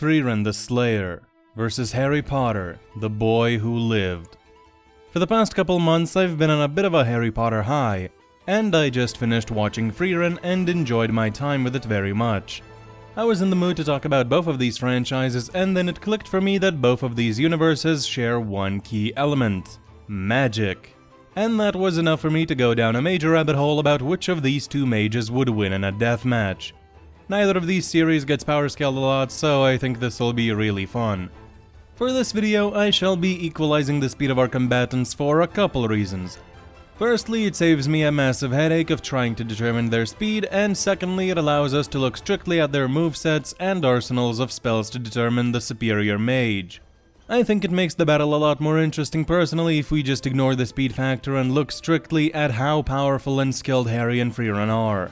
Frieren the Slayer versus Harry Potter, the boy who lived. For the past couple months I've been on a bit of a Harry Potter high, and I just finished watching Frieren and enjoyed my time with it very much. I was in the mood to talk about both of these franchises, and then it clicked for me that both of these universes share one key element: magic. And that was enough for me to go down a major rabbit hole about which of these two mages would win in a deathmatch. Neither of these series gets power scaled a lot, so I think this will be really fun. For this video, I shall be equalizing the speed of our combatants for a couple reasons. Firstly, it saves me a massive headache of trying to determine their speed, and secondly, it allows us to look strictly at their movesets and arsenals of spells to determine the superior mage. I think it makes the battle a lot more interesting personally if we just ignore the speed factor and look strictly at how powerful and skilled Harry and Frieren are.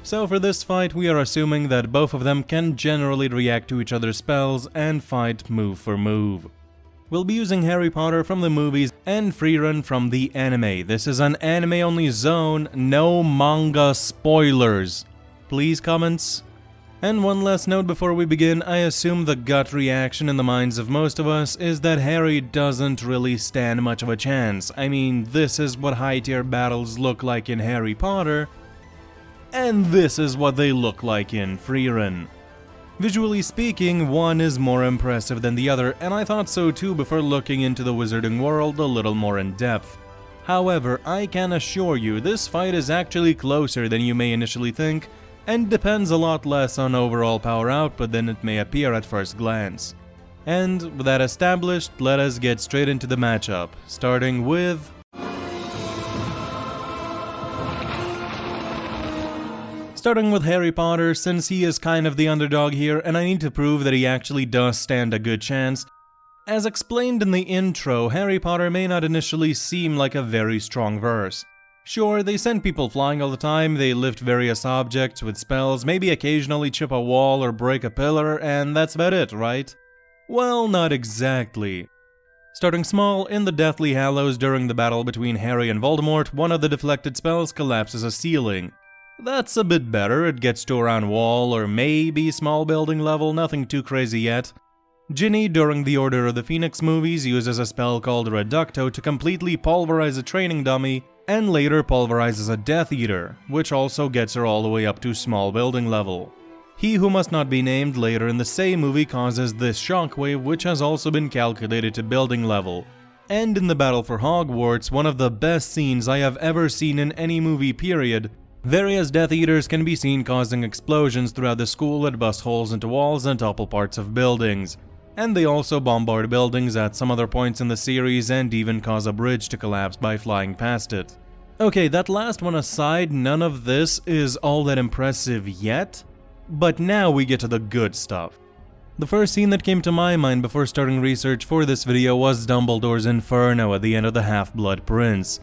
So for this fight, we are assuming that both of them can generally react to each other's spells and fight move for move. We'll be using Harry Potter from the movies and Frieren from the anime. This is an anime-only zone, no manga spoilers. Please, comments? And one last note before we begin, I assume the gut reaction in the minds of most of us is that Harry doesn't really stand much of a chance. I mean, this is what high-tier battles look like in Harry Potter, and this is what they look like in Frieren. Visually speaking, one is more impressive than the other, and I thought so too before looking into the wizarding world a little more in depth. However, I can assure you this fight is actually closer than you may initially think, and depends a lot less on overall power output than it may appear at first glance. And with that established, let us get straight into the matchup, starting with Harry Potter, since he is kind of the underdog here and I need to prove that he actually does stand a good chance. As explained in the intro, Harry Potter may not initially seem like a very strong verse. Sure, they send people flying all the time, they lift various objects with spells, maybe occasionally chip a wall or break a pillar, and that's about it, right? Well, not exactly. Starting small, in the Deathly Hallows during the battle between Harry and Voldemort, one of the deflected spells collapses a ceiling. That's a bit better, it gets to around wall or maybe small building level, nothing too crazy yet. Ginny, during the Order of the Phoenix movies, uses a spell called Reducto to completely pulverize a training dummy, and later pulverizes a Death Eater, which also gets her all the way up to small building level. He Who Must Not Be Named later in the same movie causes this shockwave, which has also been calculated to building level. And in the Battle for Hogwarts, one of the best scenes I have ever seen in any movie period, various Death Eaters can be seen causing explosions throughout the school that bust holes into walls and topple parts of buildings. And they also bombard buildings at some other points in the series and even cause a bridge to collapse by flying past it. Okay, that last one aside, none of this is all that impressive yet, but now we get to the good stuff. The first scene that came to my mind before starting research for this video was Dumbledore's Inferno at the end of The Half-Blood Prince.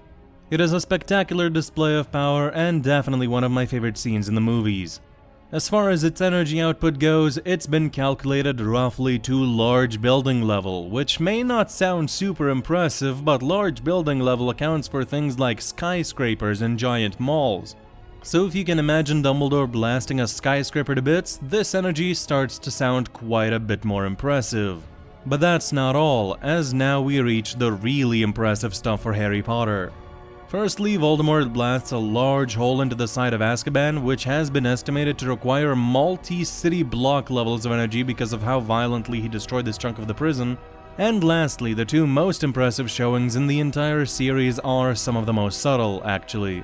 It is a spectacular display of power and definitely one of my favorite scenes in the movies. As far as its energy output goes, it's been calculated roughly to large building level, which may not sound super impressive, but large building level accounts for things like skyscrapers and giant malls. So if you can imagine Dumbledore blasting a skyscraper to bits, this energy starts to sound quite a bit more impressive. But that's not all, as now we reach the really impressive stuff for Harry Potter. Firstly, Voldemort blasts a large hole into the side of Azkaban, which has been estimated to require multi-city block levels of energy because of how violently he destroyed this chunk of the prison. And lastly, the two most impressive showings in the entire series are some of the most subtle, actually.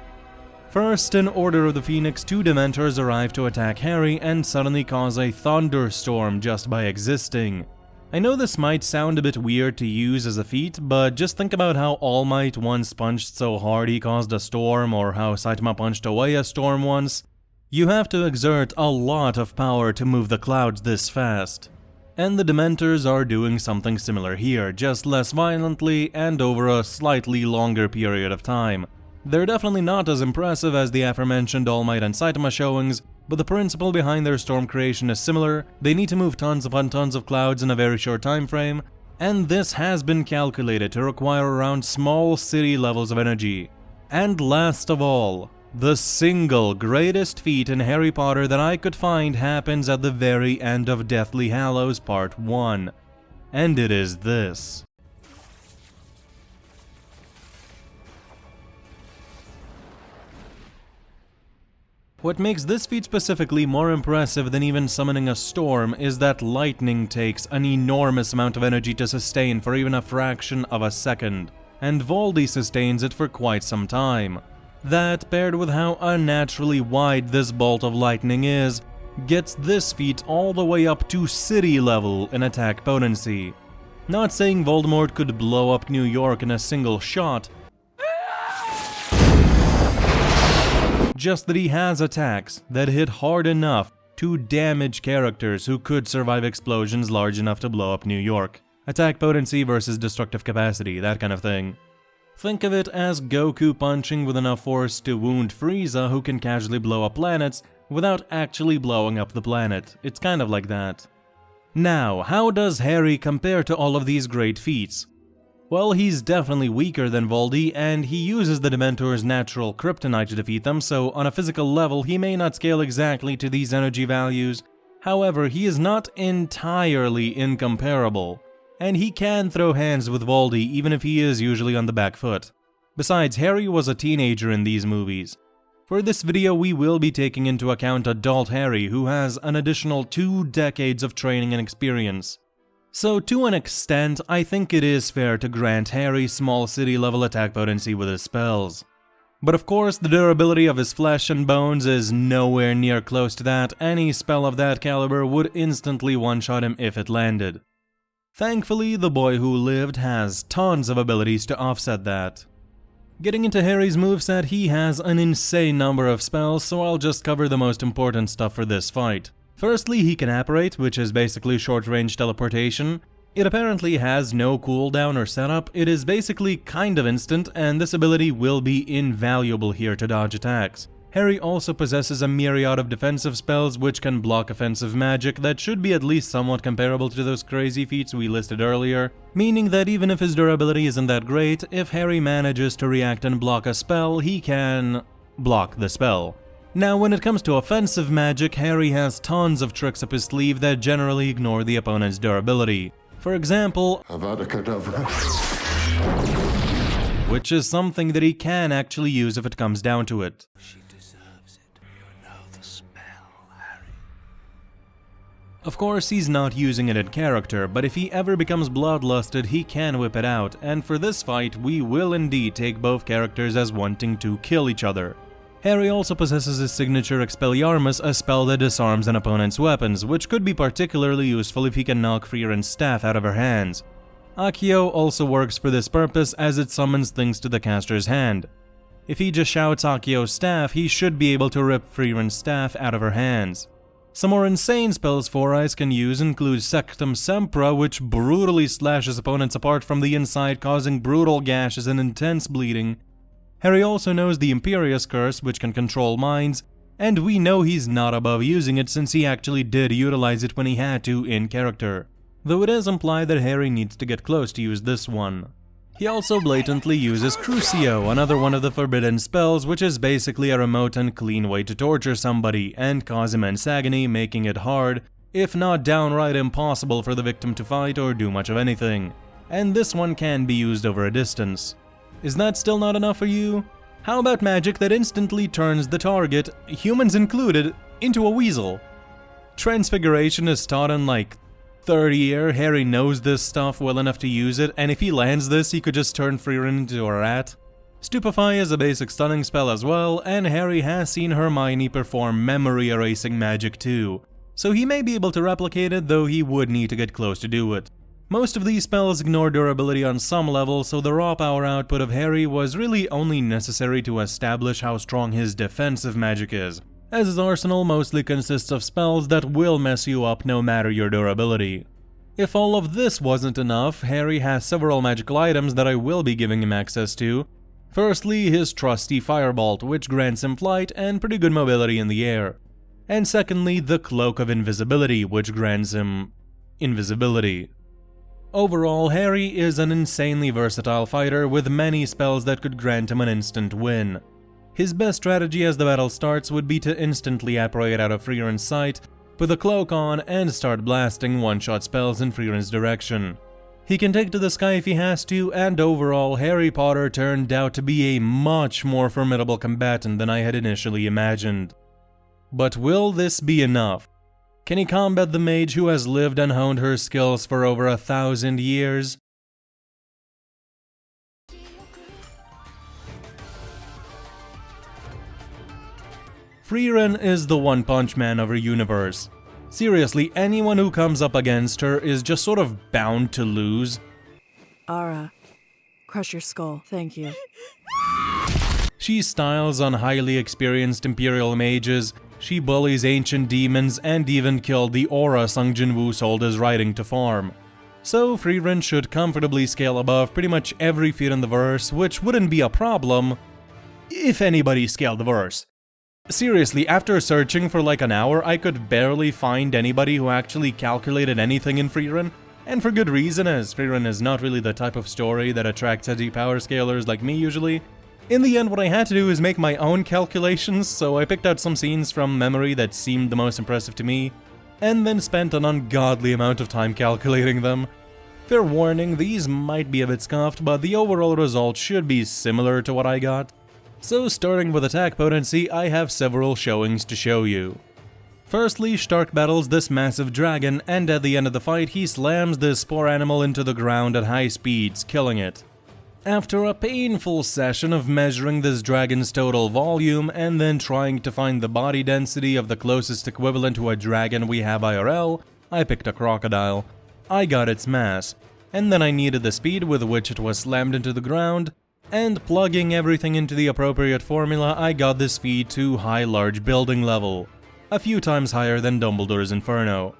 First, in Order of the Phoenix, two Dementors arrive to attack Harry and suddenly cause a thunderstorm just by existing. I know this might sound a bit weird to use as a feat, but just think about how All Might once punched so hard he caused a storm, or how Saitama punched away a storm once. You have to exert a lot of power to move the clouds this fast. And the Dementors are doing something similar here, just less violently and over a slightly longer period of time. They're definitely not as impressive as the aforementioned All Might and Saitama showings, but the principle behind their storm creation is similar. They need to move tons upon tons of clouds in a very short time frame, and this has been calculated to require around small city levels of energy. And last of all, The single greatest feat in Harry Potter that I could find happens at the very end of Deathly Hallows Part 1. And it is this. What makes this feat specifically more impressive than even summoning a storm is that lightning takes an enormous amount of energy to sustain for even a fraction of a second, and Voldy sustains it for quite some time. That, paired with how unnaturally wide this bolt of lightning is, gets this feat all the way up to city level in attack potency. Not saying Voldemort could blow up New York in a single shot, just that he has attacks that hit hard enough to damage characters who could survive explosions large enough to blow up New York. Attack potency versus destructive capacity, that kind of thing. Think of it as Goku punching with enough force to wound Frieza, who can casually blow up planets without actually blowing up the planet. It's kind of like that. Now, how does Harry compare to all of these great feats? Well, he's definitely weaker than Voldy, and he uses the Dementor's natural kryptonite to defeat them, so on a physical level he may not scale exactly to these energy values. However, he is not entirely incomparable, and he can throw hands with Voldy even if he is usually on the back foot. Besides, Harry was a teenager in these movies. For this video we will be taking into account adult Harry, who has an additional 2 decades of training and experience. So to an extent, I think it is fair to grant Harry small city level attack potency with his spells. But of course, the durability of his flesh and bones is nowhere near close to that. Any spell of that caliber would instantly one-shot him if it landed. Thankfully, the boy who lived has tons of abilities to offset that. Getting into Harry's moveset, he has an insane number of spells, so I'll just cover the most important stuff for this fight. Firstly, he can apparate, which is basically short-range teleportation. It apparently has no cooldown or setup, it is basically kind of instant, and this ability will be invaluable here to dodge attacks. Harry also possesses a myriad of defensive spells which can block offensive magic that should be at least somewhat comparable to those crazy feats we listed earlier, meaning that even if his durability isn't that great, if Harry manages to react and block a spell, he can block the spell. Now, when it comes to offensive magic, Harry has tons of tricks up his sleeve that generally ignore the opponent's durability. For example, Avada Kedavra, which is something that he can actually use if it comes down to it. She deserves it. You know the spell, Harry. Of course, he's not using it in character, but if he ever becomes bloodlusted, he can whip it out, and for this fight, we will indeed take both characters as wanting to kill each other. Harry also possesses his signature Expelliarmus, a spell that disarms an opponent's weapons, which could be particularly useful if he can knock Frieren's staff out of her hands. Accio also works for this purpose as it summons things to the caster's hand. If he just shouts Accio's staff, he should be able to rip Frieren's staff out of her hands. Some more insane spells Four Eyes can use include Sectum Sempra, which brutally slashes opponents apart from the inside, causing brutal gashes and intense bleeding. Harry also knows the Imperious Curse, which can control minds, and we know he's not above using it since he actually did utilize it when he had to in character. Though it is implied that Harry needs to get close to use this one. He also blatantly uses Crucio, another one of the forbidden spells, which is basically a remote and clean way to torture somebody and cause immense agony, making it hard, if not downright impossible for the victim to fight or do much of anything. And this one can be used over a distance. Is that still not enough for you? How about magic that instantly turns the target, humans included, into a weasel? Transfiguration is taught in like 3rd year. Harry knows this stuff well enough to use it, and if he lands this, he could just turn Frieren into a rat. Stupefy is a basic stunning spell as well, and Harry has seen Hermione perform memory erasing magic too, so he may be able to replicate it, though he would need to get close to do it. Most of these spells ignore durability on some level, so the raw power output of Harry was really only necessary to establish how strong his defensive magic is, as his arsenal mostly consists of spells that will mess you up no matter your durability. If all of this wasn't enough, Harry has several magical items that I will be giving him access to. Firstly, his trusty Firebolt, which grants him flight and pretty good mobility in the air. And secondly, the Cloak of Invisibility, which grants him invisibility. Overall, Harry is an insanely versatile fighter with many spells that could grant him an instant win. His best strategy as the battle starts would be to instantly apparate out of Frieren's sight, put the cloak on, and start blasting one-shot spells in Frieren's direction. He can take to the sky if he has to, and overall, Harry Potter turned out to be a much more formidable combatant than I had initially imagined. But will this be enough? Can he combat the mage who has lived and honed her skills for over 1,000 years? Frieren is the one-punch man of her universe. Seriously, anyone who comes up against her is just sort of bound to lose. Ara, crush your skull, thank you. She styles on highly experienced Imperial mages, she bullies ancient demons, and even killed the aura Sung Jin-woo sold his writing to farm. So Frieren should comfortably scale above pretty much every feat in the verse, which wouldn't be a problem if anybody scaled the verse. Seriously, after searching for like an hour, I could barely find anybody who actually calculated anything in Frieren, and for good reason, as Frieren is not really the type of story that attracts edgy power scalers like me usually. In the end, what I had to do is make my own calculations, so I picked out some scenes from memory that seemed the most impressive to me, and then spent an ungodly amount of time calculating them. Fair warning, these might be a bit scuffed, but the overall result should be similar to what I got. So starting with attack potency, I have several showings to show you. Firstly, Stark battles this massive dragon, and at the end of the fight he slams this spore animal into the ground at high speeds, killing it. After a painful session of measuring this dragon's total volume and then trying to find the body density of the closest equivalent to a dragon we have IRL, I picked a crocodile. I got its mass, and then I needed the speed with which it was slammed into the ground, and plugging everything into the appropriate formula, I got this feat to high large building level, a few times higher than Dumbledore's Inferno.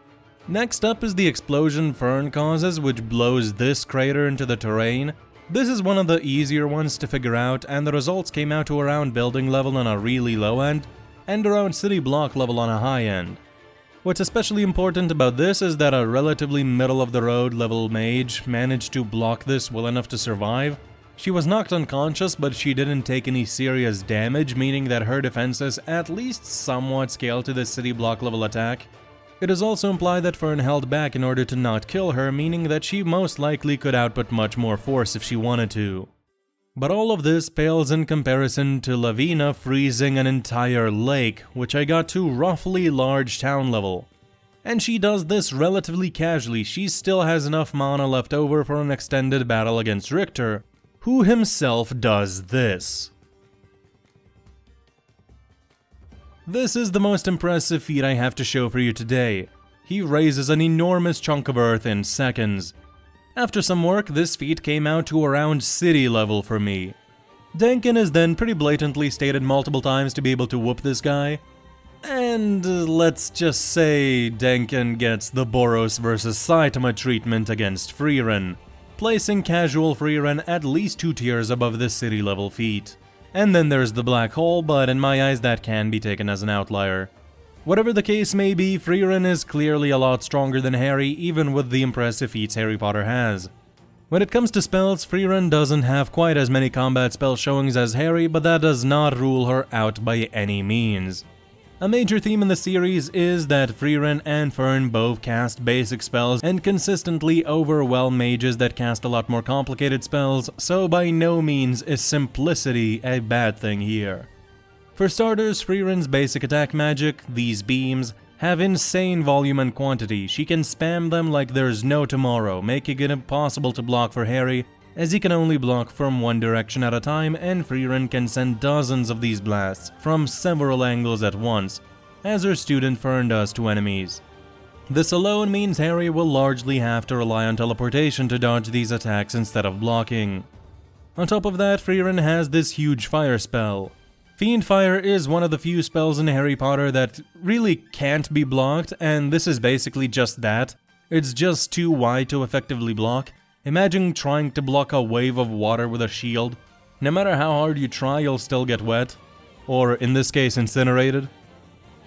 Next up is the explosion Fern causes, which blows this crater into the terrain. This is one of the easier ones to figure out, and the results came out to around building level on a really low end, and around city block level on a high end. What's especially important about this is that a relatively middle-of-the-road level mage managed to block this well enough to survive. She was knocked unconscious, but she didn't take any serious damage, meaning that her defenses at least somewhat scale to the city block level attack. It is also implied that Fern held back in order to not kill her, meaning that she most likely could output much more force if she wanted to. But all of this pales in comparison to Lavina freezing an entire lake, which I got to roughly large town level. And she does this relatively casually. She still has enough mana left over for an extended battle against Richter, who himself does this. This is the most impressive feat I have to show for you today. He raises an enormous chunk of earth in seconds. After some work, this feat came out to around city level for me. Denkin is then pretty blatantly stated multiple times to be able to whoop this guy. And let's just say Denkin gets the Boros vs Saitama treatment against Frieren, placing casual Frieren at least 2 tiers above this city level feat. And then there's the black hole, but in my eyes that can be taken as an outlier. Whatever the case may be, Frieren is clearly a lot stronger than Harry, even with the impressive feats Harry Potter has. When it comes to spells, Frieren doesn't have quite as many combat spell showings as Harry, but that does not rule her out by any means. A major theme in the series is that Frieren and Fern both cast basic spells and consistently overwhelm mages that cast a lot more complicated spells, so by no means is simplicity a bad thing here. For starters, Frieren's basic attack magic, these beams, have insane volume and quantity. She can spam them like there's no tomorrow, making it impossible to block for Harry, as he can only block from one direction at a time, and Frieren can send dozens of these blasts from several angles at once, as her student Fern does to enemies. This alone means Harry will largely have to rely on teleportation to dodge these attacks instead of blocking. On top of that, Frieren has this huge fire spell. Fiend Fire is one of the few spells in Harry Potter that really can't be blocked, and this is basically just that. It's just too wide to effectively block. Imagine trying to block a wave of water with a shield. No matter how hard you try, you'll still get wet. Or, in this case, incinerated.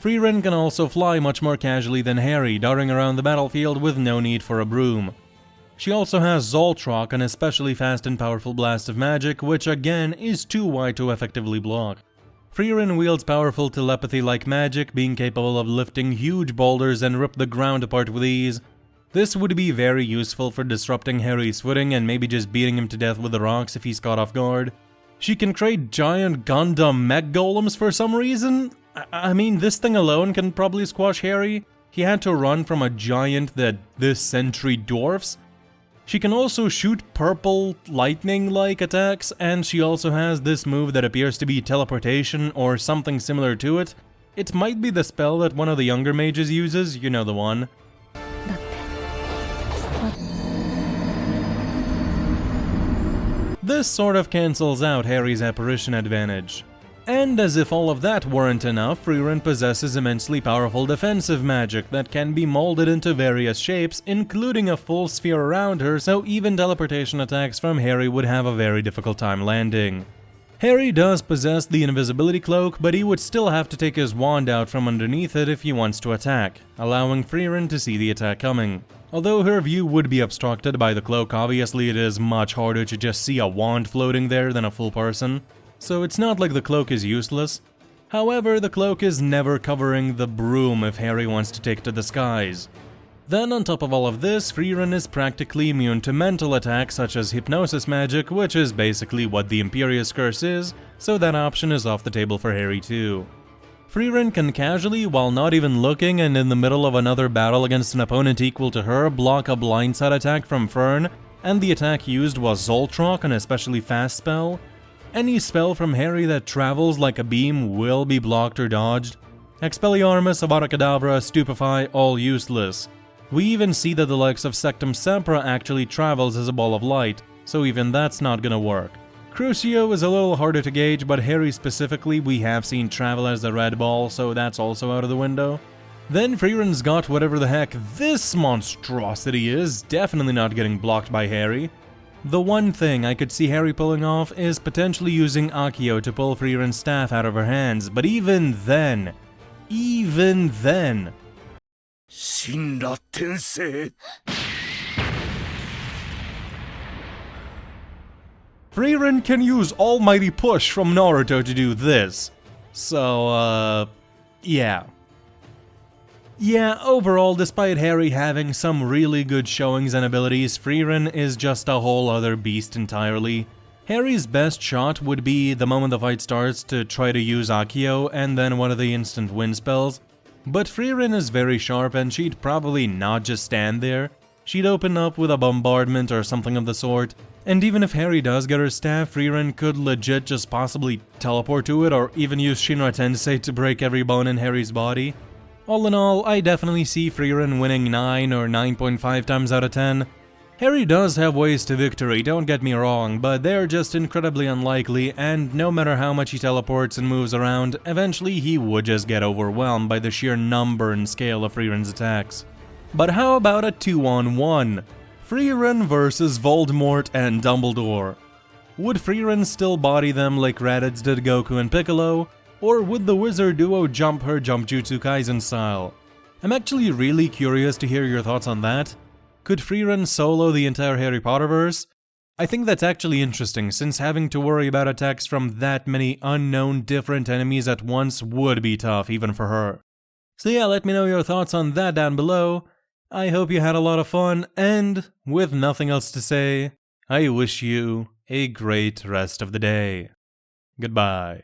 Frieren can also fly much more casually than Harry, darting around the battlefield with no need for a broom. She also has Zoltrock, an especially fast and powerful blast of magic, which again is too wide to effectively block. Frieren wields powerful telepathy-like magic, being capable of lifting huge boulders and rip the ground apart with ease. This would be very useful for disrupting Harry's footing and maybe just beating him to death with the rocks if he's caught off guard. She can create giant Gundam mech golems for some reason. I mean, this thing alone can probably squash Harry. He had to run from a giant that this century dwarfs. She can also shoot purple lightning-like attacks, and she also has this move that appears to be teleportation or something similar to it. It might be the spell that one of the younger mages uses, you know the one. This sort of cancels out Harry's apparition advantage. And as if all of that weren't enough, Frieren possesses immensely powerful defensive magic that can be molded into various shapes, including a full sphere around her, so even teleportation attacks from Harry would have a very difficult time landing. Harry does possess the invisibility cloak, but he would still have to take his wand out from underneath it if he wants to attack, allowing Frieren to see the attack coming. Although her view would be obstructed by the cloak, obviously it is much harder to just see a wand floating there than a full person. So it's not like the cloak is useless. However, the cloak is never covering the broom if Harry wants to take to the skies. Then on top of all of this, Frieren is practically immune to mental attacks such as hypnosis magic, which is basically what the Imperious Curse is, so that option is off the table for Harry too. Frieren can casually, while not even looking and in the middle of another battle against an opponent equal to her, block a blindside attack from Frieren, and the attack used was Zoltrock, an especially fast spell. Any spell from Harry that travels like a beam will be blocked or dodged. Expelliarmus, Avada Kedavra, Stupefy, all useless. We even see that the likes of Sectum Sempra actually travels as a ball of light, so even that's not gonna work. Crucio is a little harder to gauge, but Harry specifically we have seen travel as the red ball, so that's also out of the window. Then Frieren's got whatever the heck this monstrosity is, definitely not getting blocked by Harry. The one thing I could see Harry pulling off is potentially using Accio to pull Frieren's staff out of her hands, but even then... Shinra Tensei. Frieren can use Almighty Push from Naruto to do this. So, yeah. Yeah, overall, despite Harry having some really good showings and abilities, Frieren is just a whole other beast entirely. Harry's best shot would be the moment the fight starts to try to use Accio and then one of the instant wind spells. But Frieren is very sharp and she'd probably not just stand there. She'd open up with a bombardment or something of the sort. And even if Harry does get her staff, Frieren could legit just possibly teleport to it or even use Shinra Tensei to break every bone in Harry's body. All in all, I definitely see Frieren winning 9 or 9.5 times out of 10. Harry does have ways to victory, don't get me wrong, but they're just incredibly unlikely, and no matter how much he teleports and moves around, eventually he would just get overwhelmed by the sheer number and scale of Frieren's attacks. But how about a 2-on-1? Frieren versus Voldemort and Dumbledore. Would Frieren still body them like Raditz did Goku and Piccolo? Or would the wizard duo jump her Jump Jutsu Kaisen style? I'm actually really curious to hear your thoughts on that. Could Frieren solo the entire Harry Potterverse? I think that's actually interesting, since having to worry about attacks from that many unknown different enemies at once would be tough even for her. So yeah, let me know your thoughts on that down below. I hope you had a lot of fun, and with nothing else to say, I wish you a great rest of the day. Goodbye.